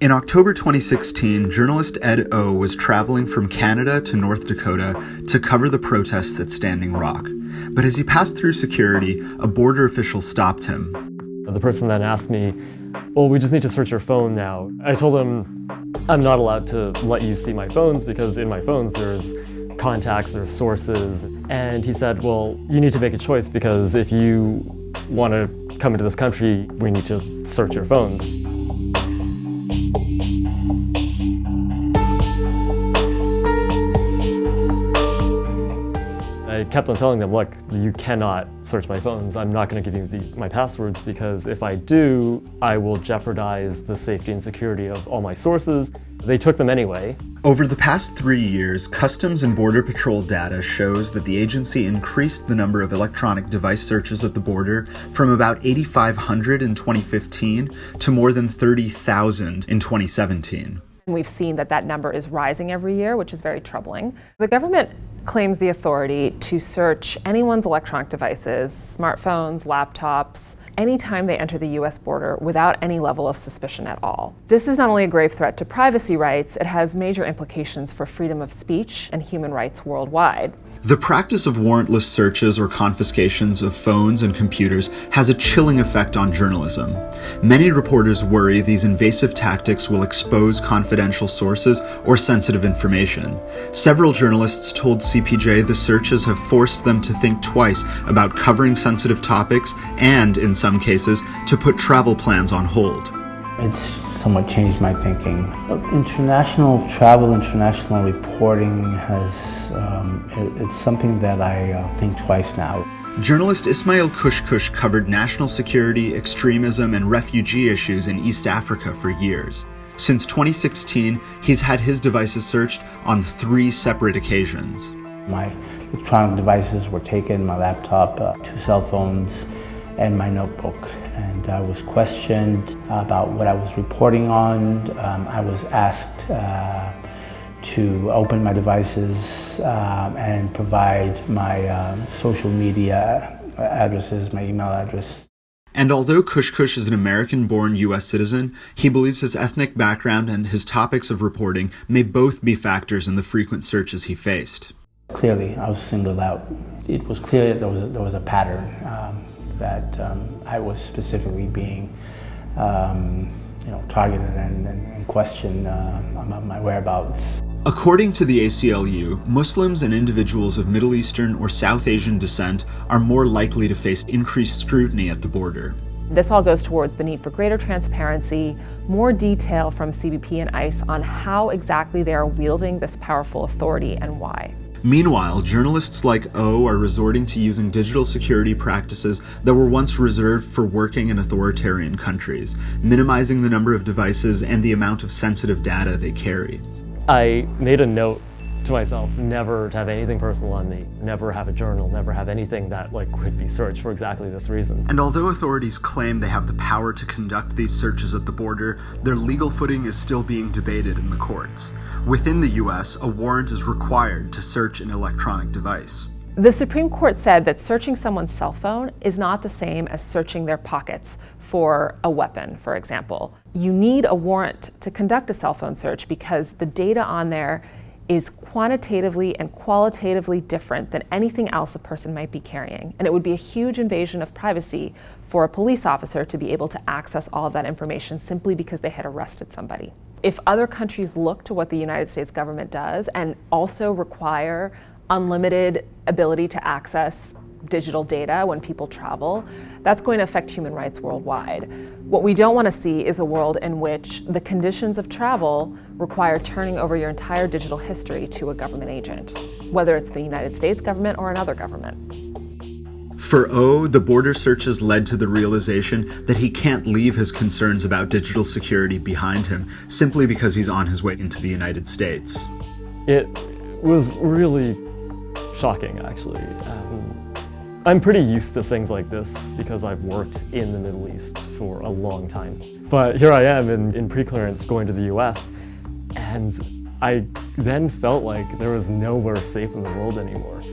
In October 2016, journalist Ed O was traveling from Canada to North Dakota to cover the protests at Standing Rock. But as he passed through security, a border official stopped him. The person then asked me, well, we just need to search your phone now. I told him, I'm not allowed to let you see my phones because in my phones there's contacts, there's sources. And he said, well, you need to make a choice because if you want to come into this country, we need to search your phones. I kept on telling them, look, you cannot search my phones. I'm not going to give you my passwords because if I do, I will jeopardize the safety and security of all my sources. They took them anyway. Over the past 3 years, Customs and Border Patrol data shows that the agency increased the number of electronic device searches at the border from about 8,500 in 2015 to more than 30,000 in 2017. We've seen that number is rising every year, which is very troubling. The government claims the authority to search anyone's electronic devices, smartphones, laptops, anytime they enter the US border without any level of suspicion at all. This is not only a grave threat to privacy rights, it has major implications for freedom of speech and human rights worldwide. The practice of warrantless searches or confiscations of phones and computers has a chilling effect on journalism. Many reporters worry these invasive tactics will expose confidential sources or sensitive information. Several journalists told CPJ the searches have forced them to think twice about covering sensitive topics and, in some cases, to put travel plans on hold. It's somewhat changed my thinking. International travel, international reporting it's something that I think twice now. Journalist Ismail Kushkush covered national security, extremism, and refugee issues in East Africa for years. Since 2016, he's had his devices searched on 3 separate occasions. My electronic devices were taken, my laptop, 2 cell phones, and my notebook. And I was questioned about what I was reporting on. I was asked to open my devices and provide my social media addresses, my email address. And although Kushkush is an American-born U.S. citizen, he believes his ethnic background and his topics of reporting may both be factors in the frequent searches he faced. Clearly, I was singled out. It was clear that there was a pattern that I was specifically being targeted and questioned about my whereabouts. According to the ACLU, Muslims and individuals of Middle Eastern or South Asian descent are more likely to face increased scrutiny at the border. This all goes towards the need for greater transparency, more detail from CBP and ICE on how exactly they are wielding this powerful authority and why. Meanwhile, journalists like O are resorting to using digital security practices that were once reserved for working in authoritarian countries, minimizing the number of devices and the amount of sensitive data they carry. I made a note to myself never to have anything personal on me, never have a journal, never have anything that could be searched for exactly this reason. And although authorities claim they have the power to conduct these searches at the border, their legal footing is still being debated in the courts. Within the US, a warrant is required to search an electronic device. The Supreme Court said that searching someone's cell phone is not the same as searching their pockets for a weapon, for example. You need a warrant to conduct a cell phone search because the data on there is quantitatively and qualitatively different than anything else a person might be carrying. And it would be a huge invasion of privacy for a police officer to be able to access all of that information simply because they had arrested somebody. If other countries look to what the United States government does and also require unlimited ability to access digital data when people travel, that's going to affect human rights worldwide. What we don't want to see is a world in which the conditions of travel require turning over your entire digital history to a government agent, whether it's the United States government or another government. For O, the border searches led to the realization that he can't leave his concerns about digital security behind him simply because he's on his way into the United States. It was really shocking, actually. I'm pretty used to things like this because I've worked in the Middle East for a long time. But here I am in pre-clearance going to the US, and I then felt like there was nowhere safe in the world anymore.